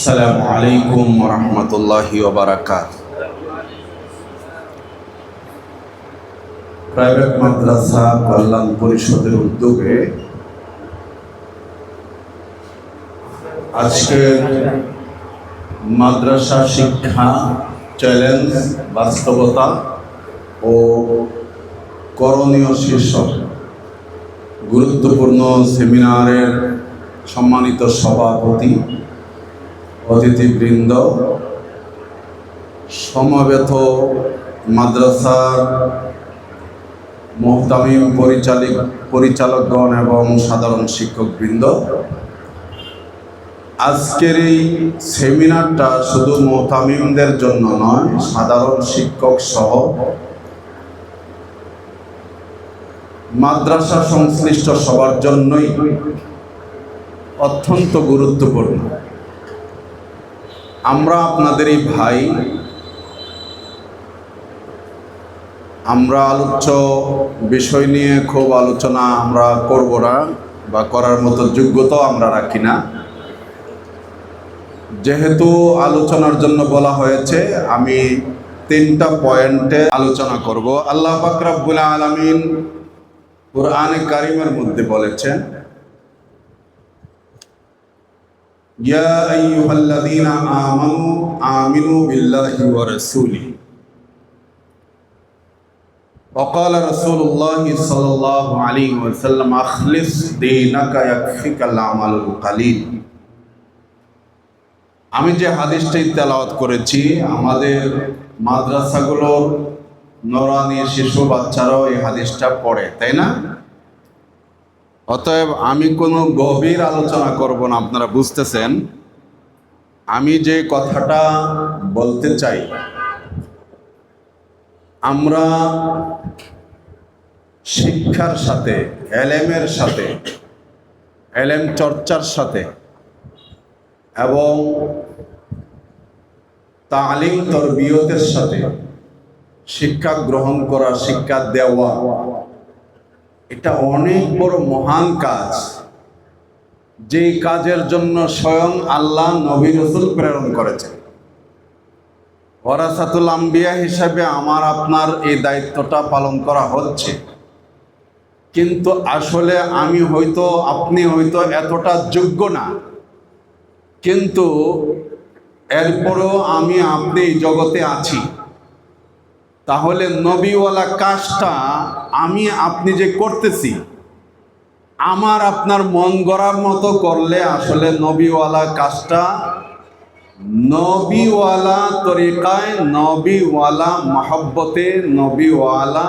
আসসালামু আলাইকুম ওয়া রাহমাতুল্লাহি ওয়া বারাকাতুহু। প্রাইভেট মাদ্রাসা কল্যাণ পরিষদের উদ্যোগে আজকের মাদ্রাসা শিক্ষা চ্যালেঞ্জ, বাস্তবতা ও করণীয় শীর্ষক গুরুত্বপূর্ণ সেমিনারের সম্মানিত সভাপতি, অতিথিবৃন্দ, সমবেত মাদ্রাসার মুহতামিম পরিচালকগণ এবং সাধারণ শিক্ষকবৃন্দ, আজকের এই সেমিনারটা শুধু মুহতামিমদের জন্য নয়, সাধারণ শিক্ষক সহ মাদ্রাসা সংশ্লিষ্ট সবার জন্যই অত্যন্ত গুরুত্বপূর্ণ। আমরা আপনাদেরই ভাই, আমরা আলোচ্য বিষয় নিয়ে খুব আলোচনা আমরা করব না বা করার মতো যোগ্যতাও আমরা রাখি না। যেহেতু আলোচনার জন্য বলা হয়েছে, আমি 3টা পয়েন্টে আলোচনা করব। আল্লাহ পাক রব্বুল আলামিন কুরআনে কারীমের মধ্যে বলেছেন, ইয়া আইয়ুহাল্লাযীনা আমিনু বিল্লাহি ওয়া রাসূলিহি ওয়া ক্বালা রাসূলুল্লাহি সাল্লাল্লাহু আলাইহি ওয়াসাল্লাম আখলিস দীনাকা ইয়াকফিকাল আমালুল কালিল। আমি যে হাদিসটি তেলাওয়াত করেছি, আমাদের মাদ্রাসাগুলোর নূরানী শিশু বাচ্চারাও এই হাদিসটা পড়ে, তাই না? অতএব আমি কোনো গভীর আলোচনা করব না, আপনারা বুঝতেছেন। আমি যে কথাটা বলতে চাই, আমরা শিক্ষার সাথে, এলেমের সাথে, এলেম চর্চার সাথে এবং তালিম তরবিয়তের সাথে শিক্ষা গ্রহণ করা, শিক্ষা দেওয়া, এটা অনেক বড় মহান কাজ। যে কাজের জন্য স্বয়ং আল্লাহ নবী রাসূল প্রেরণ করেছেন। ওয়ারাসাতুল আম্বিয়া হিসাবে আমার আপনার এই দায়িত্বটা পালন করা হচ্ছে, কিন্তু আসলে আমি হয়তো, আপনি হয়তো এতটা যোগ্য না, কিন্তু এরপরেও আমি আপনি এই জগতে আছি। তাহলে নবীওয়ালা কাজটা আমি আপনি যে করতেছি, আমার আপনার মন গড়ার মতো করলে আসলে নবীওয়ালা কাজটা নবীওয়ালা তরিকায়, নবীওয়ালা মহব্বতে, নবীওয়ালা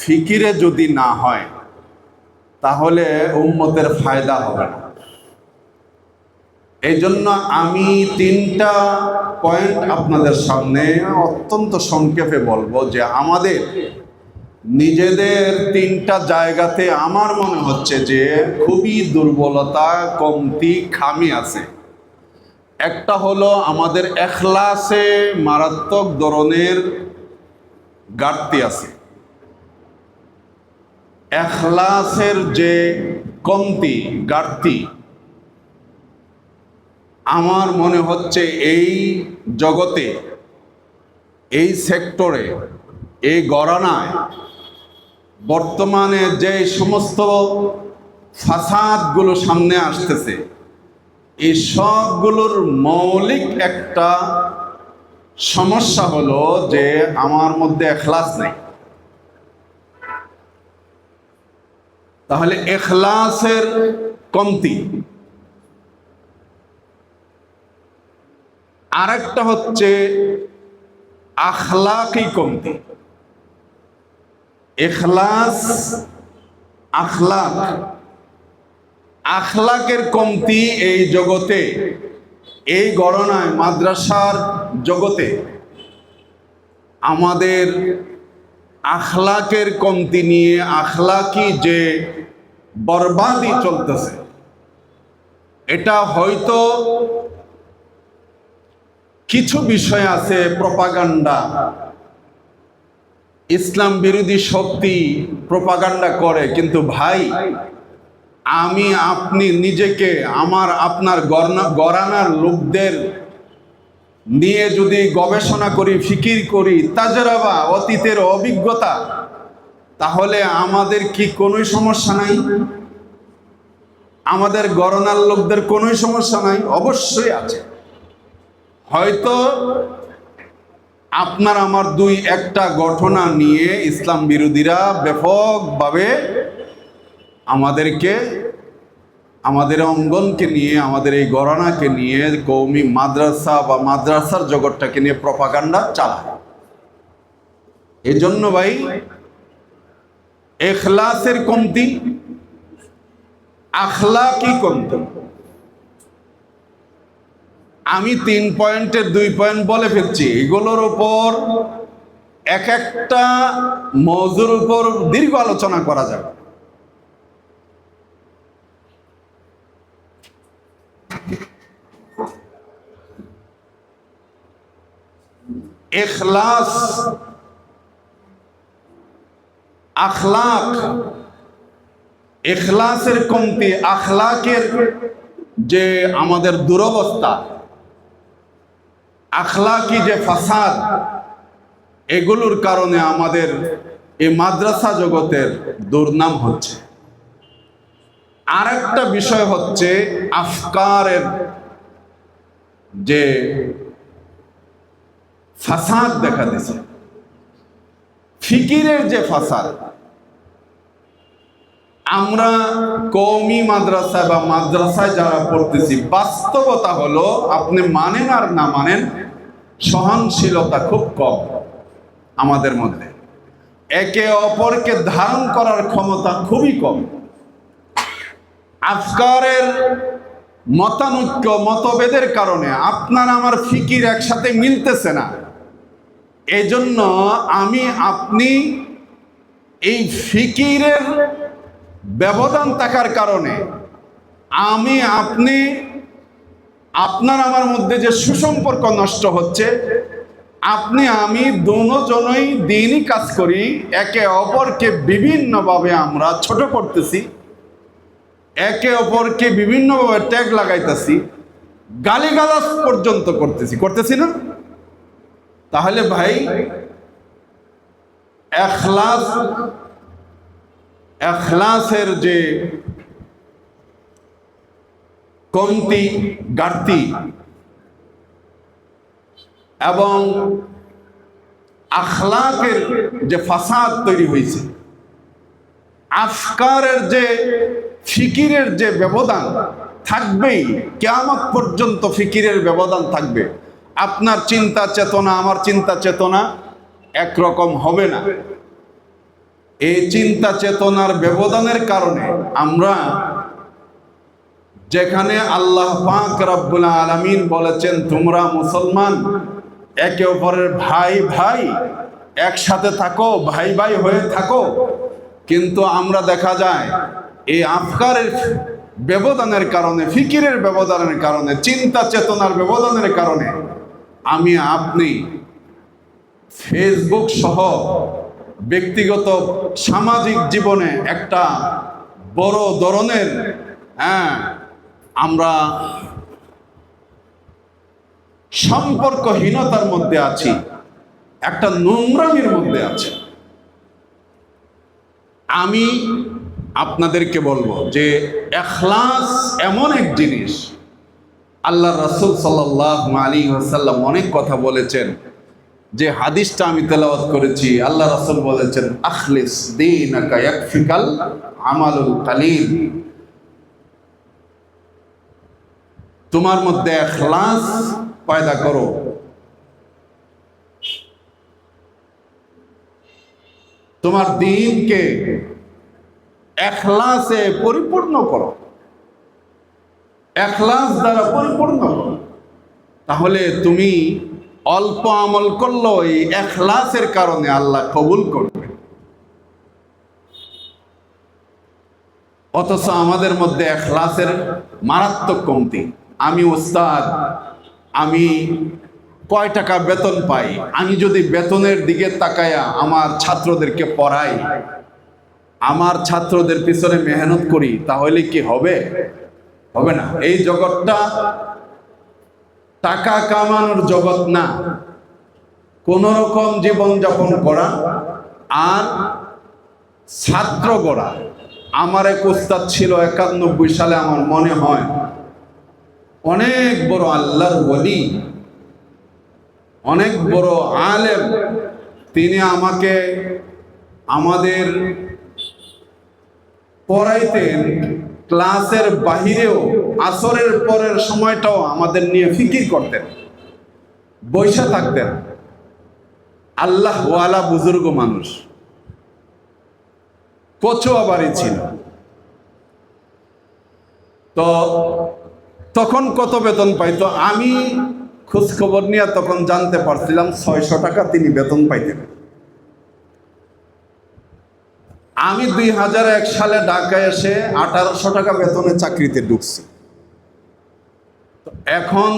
ফিকিরে যদি না হয়, তাহলে উম্মতের ফায়দা হবে না। এই জন্য আমি 3টা পয়েন্ট আপনাদের সামনে অত্যন্ত সংক্ষেপে বলবো যে আমাদের নিজেদের 3টা জায়গাতে আমার মনে হচ্ছে যে খুবই দুর্বলতা, কমতি, খামি আছে। একটা হলো আমাদের এখলাসে মারাত্মক ধরনের ঘাটতি আছে। এখলাসের যে কমতি, ঘাটতি, আমার মনে হচ্ছে এই জগতে, এই সেক্টরে, এই গণনায় বর্তমানে যে সমস্ত ফাসাদগুলো সামনে আসতেছে, এই সবগুলোর মৌলিক একটা সমস্যা হলো যে আমার মধ্যে এখলাস নেই। তাহলে এখলাসের কমতি। আরেকটা হচ্ছে আখলাকি কমতি। ইখলাস, আখলাক, আখলাকের কমতি এই জগতে, এই গণনায়, মাদ্রাসার জগতে আমাদের আখলাকের কমতি নিয়ে আখলাকি যে বরবাদি চলতেছে, এটা হয়তো কিছু বিষয় আছে, প্রপাগান্ডা, ইসলাম বিরোধী শক্তি প্রপাগান্ডা করে, কিন্তু ভাই আমি আপনি নিজেকে আমার আপনার গরানার লোকদের নিয়ে যদি গবেষণা করি, ফিকির করি, তাজরাবা, অতীতের অভিজ্ঞতা, তাহলে আমাদের কি কোনোই সমস্যা নাই? আমাদের গরানার লোকদের কোনোই সমস্যা নাই? অবশ্যই আছে। হয়তো আপনার আমার দুই একটা ঘটনা নিয়ে ইসলাম বিরোধীরা ব্যাপকভাবে আমাদেরকে, আমাদের অঙ্গনকে নিয়ে, আমাদের এই ঘরানাকে নিয়ে, কওমি মাদ্রাসা বা মাদ্রাসার জগৎটাকে নিয়ে প্রপাগান্ডা চালায়। এই জন্য ভাই, ইখলাসের কমতি, আখলাকি কমতি। আমি 3 পয়েন্টের 2 পয়েন্ট বলে ফেলছি। এগুলোর উপর এক একটা মওজুর উপর দীর্ঘ আলোচনা করা যাবে। ইখলাস, আখলাক, ইখলাসের কমতি, আখলাকের যে আমাদের দুরবস্থা, আখলাকি যে ফাসাদ, এগুলোর কারণে আমাদের এই মাদ্রাসা জগতের দুর্নাম হচ্ছে। আরেকটা বিষয় হচ্ছে আফকারের যে ফাসাদ দেখা দিছে, ফিকিরের যে ফাসাদ। আমরা কওমি মাদ্রাসা বা মাদ্রাসায় যারা পড়তেছি, বাস্তবতা হলো, আপনি মানেন আর না মানেন, সহনশীলতা খুব কম আমাদের মধ্যে। একে অপরকে ধারণ করার ক্ষমতা খুবই কম। আফকারের মতানৈক্য, মতভেদের কারণে আপনার আমার ফিকির একসাথে মিলতেছে না। এজন্য আমি আপনি এই ফিকিরের ব্যবধান থাকার কারণে আমি আপনি, আপনার আমার মধ্যে যে সুসম্পর্ক নষ্ট হচ্ছে। আপনি আমি দুজনই দিনই কাজ করি, একে অপরকে বিভিন্নভাবে আমরা ছোট করতেছি, একে অপরকে বিভিন্নভাবে ট্যাগ লাগাইতেছি, গালিগালাজ পর্যন্ত করতেছি না? তাহলে ভাই, ইখলাসের যে কমতি, ঘাটতি এবং আখলাকের যে ফাসাদ তৈরি হয়েছে, আফকারের যে ফিকিরের যে ব্যবধান থাকবেই, কিয়ামত পর্যন্ত ফিকিরের ব্যবধান থাকবে। আপনার চিন্তা চেতনা, আমার চিন্তা চেতনা একরকম হবে না। এই চিন্তা চেতনার ব্যবধানের কারণে আমরা, যেখানে আল্লাহ পাক রব্বুল আলামিন বলেছেন তোমরা মুসলমান একে অপরের ভাই ভাই, একসাথে থাকো, ভাই ভাই হয়ে থাকো, কিন্তু আমরা দেখা যায় এই আফকারের ব্যবধানের কারণে, ফিকিরের ব্যবধানের কারণে, চিন্তা চেতনার ব্যবধানের কারণে আমি আপনি ফেসবুক সহ ব্যক্তিগত সামাজিক জীবনে একটা বড় ধরনের আমরা সম্পর্কহীনতার মধ্যে আছি, একটা নোংরামির মধ্যে আছি। আমি আপনাদেরকে বলবো যে ইখলাস এমন এক জিনিস, আল্লাহ রাসূল সাল্লাল্লাহু আলাইহি ওয়াসাল্লাম অনেক কথা বলেছেন। যে হাদিসটা আমি তেলাওয়াত করেছি, আল্লাহ রাসূল বলেছেন আখলিস দীনাকা ইয়াকফিকাল আমালুল কালিল। তোমার মধ্যে ইখলাস পয়দা করো, তোমার দ্বীনকে ইখলাসে পরিপূর্ণ করো, ইখলাস দ্বারা পরিপূর্ণ করো। তাহলে তুমি অল্প আমল করলো, এই ইখলাসের কারণে আল্লাহ কবুল করবে। অথচ আমাদের মধ্যে ইখলাসের মারাত্মক কমতি। আমি ওস্তাদ, আমি কয় টাকা বেতন পাই, আমি যদি বেতনের দিকে তাকায়া আমার ছাত্রদেরকে পড়াই, আমার ছাত্রদের পিছনে মেহনত করি, তাহলে কি হবে? হবে না। এই জগৎটা টাকা কামানোর জগৎ না, কোন রকম জীবন যাপন করা আর ছাত্র গড়া। আমার এক উস্তাদ ছিল 91 সালে, আমার মনে হয় অনেক বড় আল্লাহর ওলি, অনেক বড় আলেম। তিনি আমাকে আমাদের পড়াইতেন, ক্লাসের বাহিরেও আসরের পরের সময়টাও আমাদের নিয়ে ফিকির করতেন, বৈশা থাকতেন। আল্লাহ ওয়ালা বুজুর্গ মানুষ, কচুয়া বাড়ি ছিল। তো তখন কত বেতন পাইতো আমি খোঁজ খবর নিয়ে তখন জানতে পারছিলাম 600 টাকা তিনি বেতন পাইতেন। আমি 2001 সালে ঢাকায় এসে 1800 টাকা বেতনে চাকরিতে ঢুকছি। এখন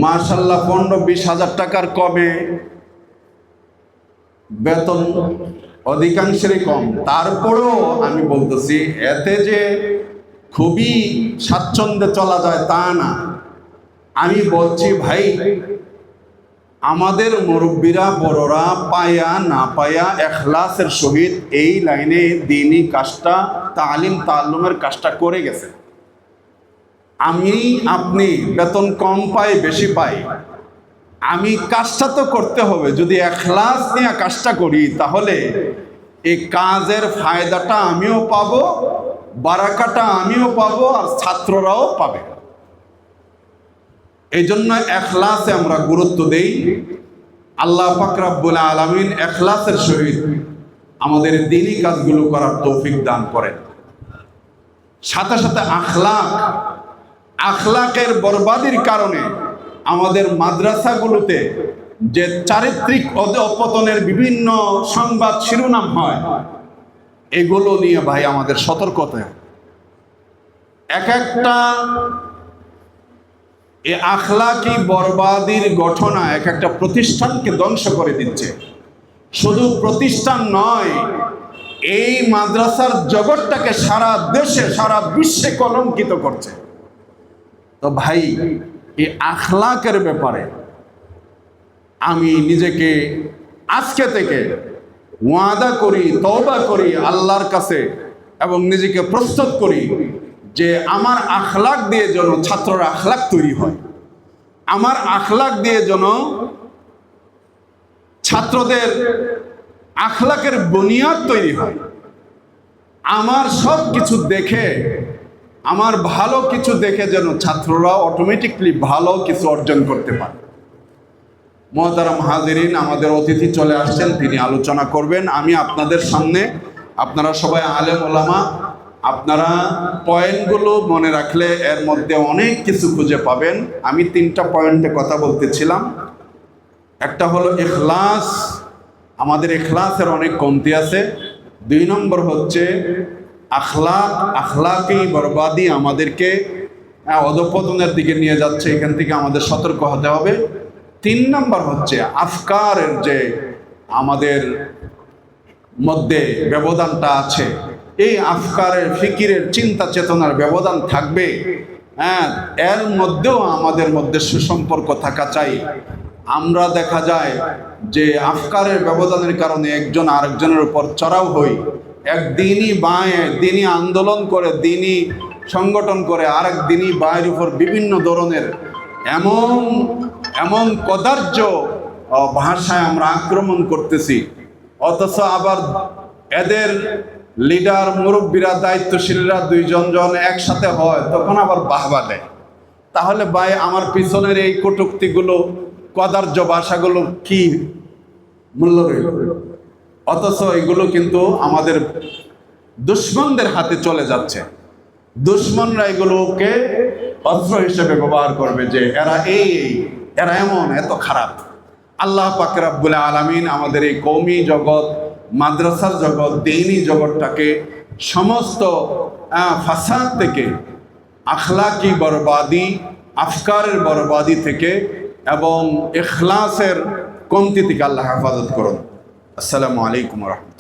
মাশাআল্লাহ 15-20 হাজার টাকার কমে বেতন, অধিকাংশেরই কম। তারপরেও আমি বলতেছি এতে যে খুবই স্বাচ্ছন্দ্যে চলা যায় তা না। আমি বলছি ভাই, আমাদের মুরব্বীরা বড়রা পায়া না পায়া এখলাসের সহিত এই লাইনে দ্বীনি কাজটা, তালিম তাআল্লুমের কাজটা করে গেছে। আমি আপনি বেতন কম পাই বেশি পাই, আমি কাজটা তো করতে হবে। যদি এখলাস নিয়ে কাজটা করি তাহলে এই কাজের ফায়দাটা আমিও পাবো, বারাকাটা আমিও পাবো, আর ছাত্ররাও পাবে। এই জন্য এখলাসে আমরা গুরুত্ব দেই। আল্লাহ পাক রব্বুল আলামিন এখলাসের সহিত আমাদের দ্বীনি কাজগুলো করার তৌফিক দান করেন। সাথে সাথে আখলাকের বরবাদির কারণে আমাদের মাদ্রাসাগুলোতে যে চারিত্রিক অধঃপতনের বিভিন্ন সংবাদ শিরোনাম হয়, এগুলো নিয়ে ভাই আমাদের সতর্কতা। এক একটা এই আখলাকি বরবাদির ঘটনা এক একটা প্রতিষ্ঠানকে ধ্বংস করে দিচ্ছে। শুধু প্রতিষ্ঠান নয়, এই মাদ্রাসার জগৎটাকে সারা দেশে সারা বিশ্বে কলঙ্কিত করছে। তো ভাই, এই আখলাকের ব্যাপারে আমি নিজেকে আজকে থেকে ওয়াদা করি, তওবা করি আল্লাহর কাছে, এবং নিজেকে প্রস্তুত করি যে আমার আখলাক দিয়ে যেন ছাত্ররা আখলাক তৈরি হয়, আমার আখলাক দিয়ে যেন ছাত্রদের আখলাকের বুনিয়াদ তৈরি হয়। আমার সব কিছু দেখে, আমার ভালো কিছু দেখে যেন ছাত্ররা অটোমেটিকলি ভালো কিছু অর্জন করতে পারে। মুহতারাম হাজিরিন, আমাদের অতিথি চলে আসছেন, তিনি আলোচনা করবেন। আমি আপনাদের সামনে, আপনারা সবাই আলেম ওলামা, আপনারা পয়েন্টগুলো মনে রাখলে এর মধ্যে অনেক কিছু খুঁজে পাবেন। আমি 3টা পয়েন্টে কথা বলতেছিলাম। একটা হলো ইখলাস, আমাদের ইখলাসের অনেক কমতি আছে। 2 নম্বর হচ্ছে আখলাকি বরবাদি আমাদেরকে অধঃপতনের দিকে নিয়ে যাচ্ছে, এখান থেকে আমাদের সতর্ক হতে হবে। 3 নম্বর হচ্ছে আফকারের যে আমাদের মধ্যে ব্যবধানটা আছে, এই আফকারের, ফিকিরের, চিন্তা চেতনার ব্যবধান থাকবে। এর মধ্যেও আমাদের মধ্যে সুসম্পর্ক থাকা চাই। আমরা দেখা যায় যে আফকারের ব্যবধানের কারণে একজন আরেকজনের উপর চড়াও হই। একদিনই বাঁয়ে দিনই আন্দোলন করে, দিনই সংগঠন করে, আরেক দিনই বাঁয়ের উপর বিভিন্ন ধরনের এমন কদার্য ভাষায় আমরা আক্রমণ করতেছি। অথচ আবার এদের লিডার, মুরব্বীরা, দায়িত্বশীলরা 2 জন একসাথে হয়, তখন আবার বাহবা দেয়। তাহলে ভাই, আমার পিছনের এই কটূক্তিগুলো, কদার্য ভাষাগুলো কি মূল্য রইল? অথচ এগুলো কিন্তু আমাদের দুশ্মনদের হাতে চলে যাচ্ছে। দুশ্মনরা এগুলোকে অস্ত্র হিসেবে ব্যবহার করবে যে এরা এমন, এত খারাপ। আল্লাহ পাক রব্বুল আলামিন আমাদের এই কওমি জগৎ, মাদ্রাসার জগৎ, দ্বীনি জগৎটাকে সমস্ত ফাসাদ থেকে, আখলাকি বরবাদি, আফকারের বরবাদি থেকে এবং ইখলাসের কমতি থেকে আল্লাহ হেফাজত করুন। আসসালামু আলাইকুম ওয়া রাহমাতুল্লাহ।